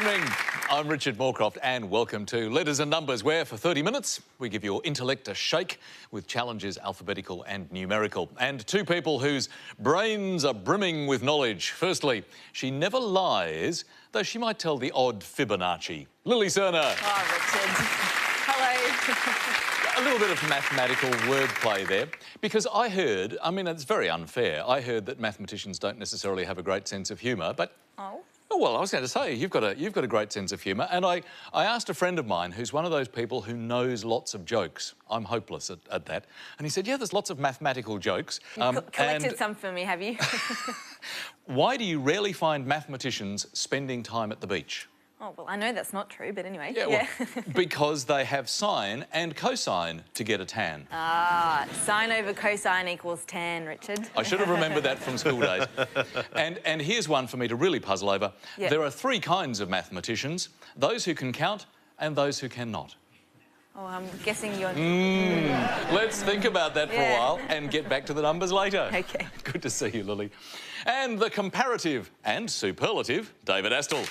morning. I'm Richard Morecroft and welcome to Letters and Numbers, where for 30 minutes we give your intellect a shake with challenges alphabetical and numerical. And two people whose brains are brimming with knowledge. Firstly, she never lies, though she might tell the odd Fibonacci. Lily Serna. Oh, Richard. Hello. A little bit of mathematical wordplay there, because I heard, I mean, it's very unfair, I heard that mathematicians don't necessarily have a great sense of humour, but... Oh, well, I was going to say, you've got a great sense of humour. And I asked a friend of mine who's one of those people who knows lots of jokes. I'm hopeless at that. And he said, yeah, there's lots of mathematical jokes. You collected some for me, have you? Why do you rarely find mathematicians spending time at the beach? Oh, well, I know that's not true, but anyway. Yeah, well, because they have sine and cosine to get a tan. Ah, sine over cosine equals tan, Richard. I should have remembered that from school days. And here's one for me to really puzzle over. Yep. There are three kinds of mathematicians: those who can count and those who cannot. Oh, I'm guessing you're... Let's think about that for a while and get back to the numbers later. OK. Good to see you, Lily. And the comparative and superlative, David Astle.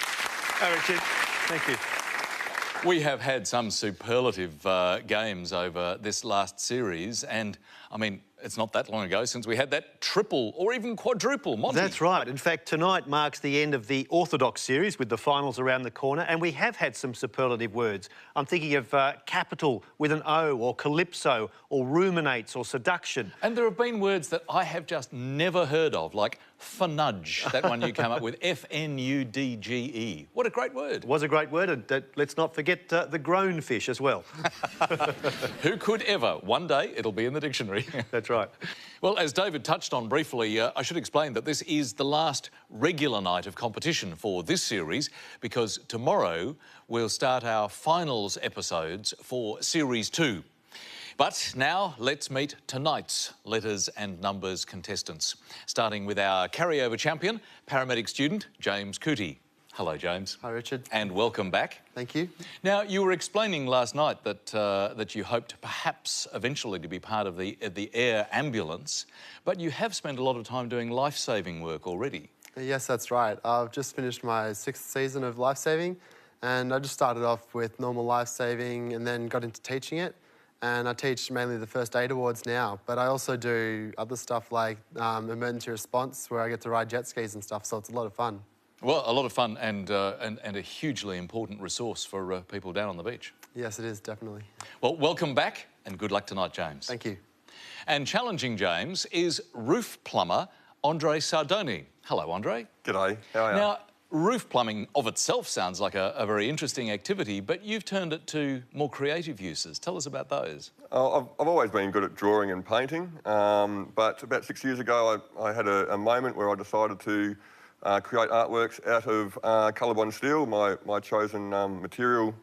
Hi, Richard. Thank you. We have had some superlative games over this last series, and, I mean, it's not that long ago since we had that triple or even quadruple Monty. That's right. In fact, tonight marks the end of the Orthodox series with the finals around the corner, and we have had some superlative words. I'm thinking of capital with an O, or calypso, or ruminates, or seduction. And there have been words that I have just never heard of, like fnudge, that one you came up with, F-N-U-D-G-E. What a great word. It was a great word, and let's not forget the grown fish as well. Who could ever? One day it'll be in the dictionary. That's right. Well, as David touched on briefly, I should explain that this is the last regular night of competition for this series, because tomorrow we'll start our finals episodes for Series 2. But now let's meet tonight's Letters and Numbers contestants, starting with our carryover champion, paramedic student James Couti. Hello, James. Hi, Richard. And welcome back. Thank you. Now, you were explaining last night that that you hoped perhaps eventually to be part of the air ambulance, but you have spent a lot of time doing life-saving work already. Yes, that's right. I've just finished my 6th season of life-saving, and I just started off with normal life-saving and then got into teaching it. And I teach mainly the first aid awards now, but I also do other stuff like emergency response, where I get to ride jet skis and stuff, so it's a lot of fun. Well, a lot of fun and a hugely important resource for people down on the beach. Yes, it is, definitely. Well, welcome back and good luck tonight, James. Thank you. And challenging James is roof plumber Andre Sardone. Hello, Andre. G'day, how are you? Now, roof plumbing of itself sounds like a very interesting activity, but you've turned it to more creative uses. Tell us about those. I've always been good at drawing and painting, but about 6 years ago I had a moment where I decided to create artworks out of colour-bond steel, my chosen material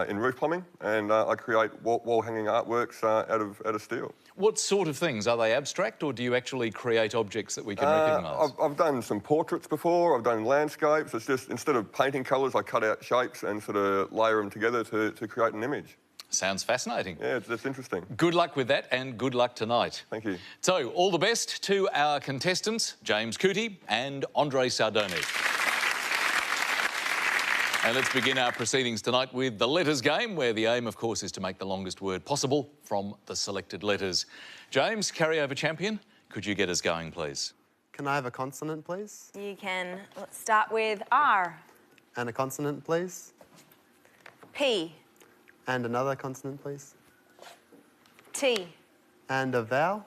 in roof plumbing, and I create wall-hanging artworks out of steel. What sort of things? Are they abstract, or do you actually create objects that we can recognise? I've done some portraits before, I've done landscapes. It's just, instead of painting colours, I cut out shapes and sort of layer them together to create an image. Sounds fascinating. Yeah, that's interesting. Good luck with that, and good luck tonight. Thank you. So, all the best to our contestants, James Couti and Andre Sardone. And let's begin our proceedings tonight with the letters game, where the aim, of course, is to make the longest word possible from the selected letters. James, carryover champion, could you get us going, please? Can I have a consonant, please? You can. Let's start with R. And a consonant, please? P. And another consonant, please? T. And a vowel?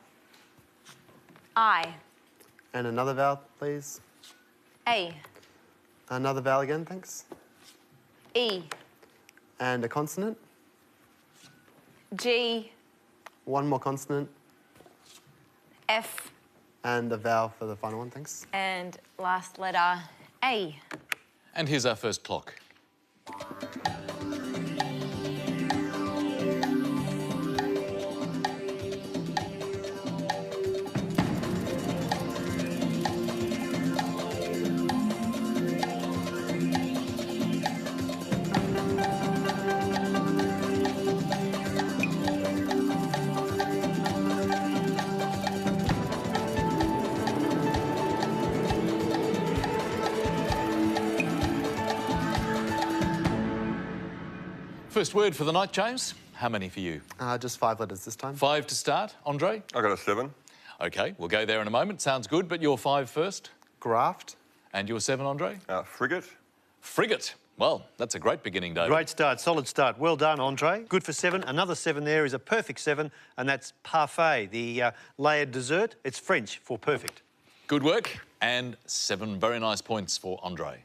I. And another vowel, please? A. Another vowel again, thanks? E. And a consonant? G. One more consonant? F. And a vowel for the final one, thanks? And last letter, A. And here's our first clock. First word for the night, James. How many for you? Just 5 letters this time. 5 to start. Andre? I got a 7. OK, we'll go there in a moment. Sounds good, but your 5 first. Graft. And your 7, Andre? Frigate. Frigate. Well, that's a great beginning, David. Great start, solid start. Well done, Andre. Good for 7. Another 7 there is a perfect 7, and that's parfait, the layered dessert. It's French for perfect. Good work. And 7 very nice points for Andre.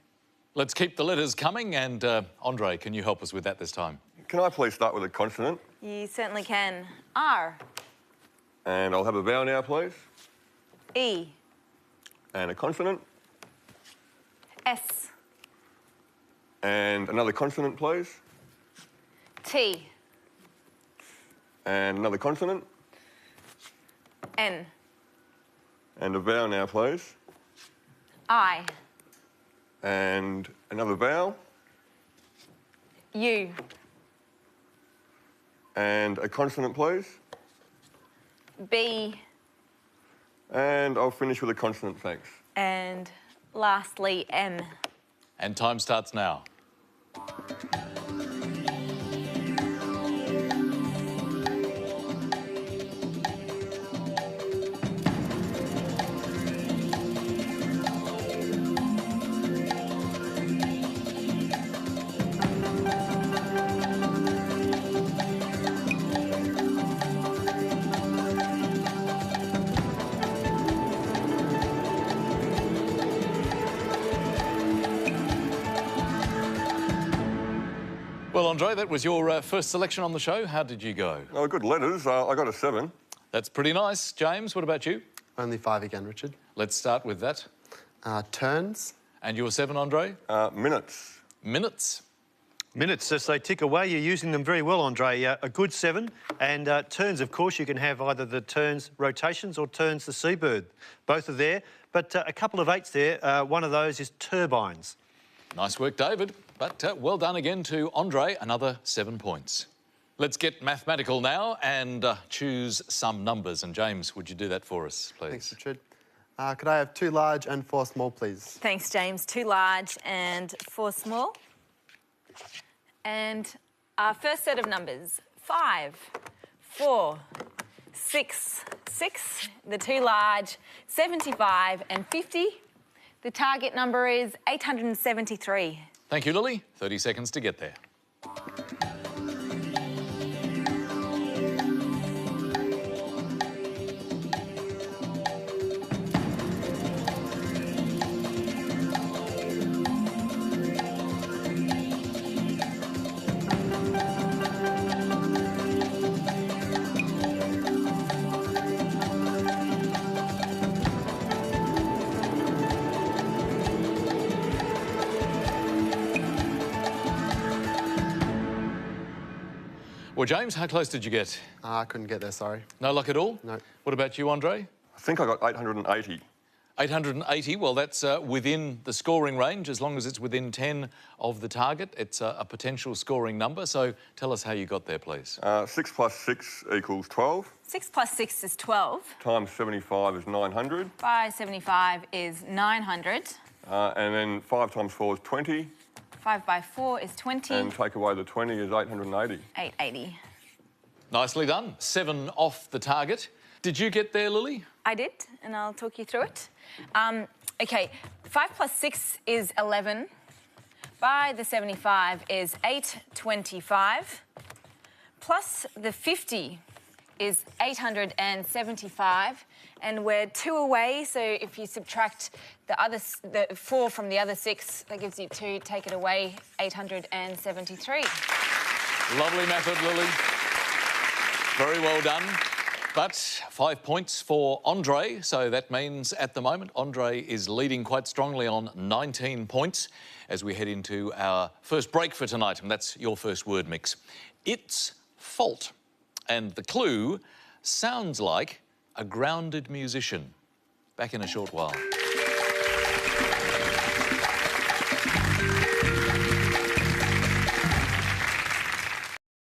Let's keep the letters coming, and Andre, can you help us with that this time? Can I please start with a consonant? You certainly can. R. And I'll have a vowel now, please. E. And a consonant. S. And another consonant, please. T. And another consonant. N. And a vowel now, please. I. And another vowel. U. And a consonant, please. B. And I'll finish with a consonant, thanks. And lastly, M. And time starts now. Well, Andre, that was your first selection on the show. How did you go? Oh, good letters. I got a 7. That's pretty nice. James, what about you? Only 5 again, Richard. Let's start with that. Turns. And your 7, Andre? Minutes. Minutes. Minutes, as they tick away, you're using them very well, Andre. A good 7. And turns, of course, you can have either the turns rotations or turns the seabird. Both are there. But a couple of 8s there. One of those is turbines. Nice work, David. But well done again to Andre, another 7 points. Let's get mathematical now and choose some numbers. And James, would you do that for us, please? Thanks, Richard. Could I have 2 large and 4 small, please? Thanks, James. 2 large and 4 small. And our first set of numbers, 5, 4, 6, 6, the 2 large, 75 and 50. The target number is 873. Thank you, Lily. 30 seconds to get there. Well, James, how close did you get? I couldn't get there, sorry. No luck at all? No. What about you, Andre? I think I got 880. 880, well, that's within the scoring range. As long as it's within 10 of the target, it's a potential scoring number. So tell us how you got there, please. 6 plus 6 equals 12. 6 plus 6 is 12. Times 75 is 900. By 75 is 900. And then 5 times 4 is 20. 5 by 4 is 20. And take away the 20 is 880. 880. Nicely done. 7 off the target. Did you get there, Lily? I did, and I'll talk you through it. OK, 5 plus 6 is 11. By the 75 is 825. Plus the 50 is 875. And we're 2 away, so if you subtract the 4 from the other 6, that gives you 2. Take it away, 873. Lovely method, Lily. Very well done. But 5 points for Andre, so that means at the moment Andre is leading quite strongly on 19 points as we head into our first break for tonight, and that's your first word mix. It's fault, and the clue sounds like a grounded musician. Back in a short while.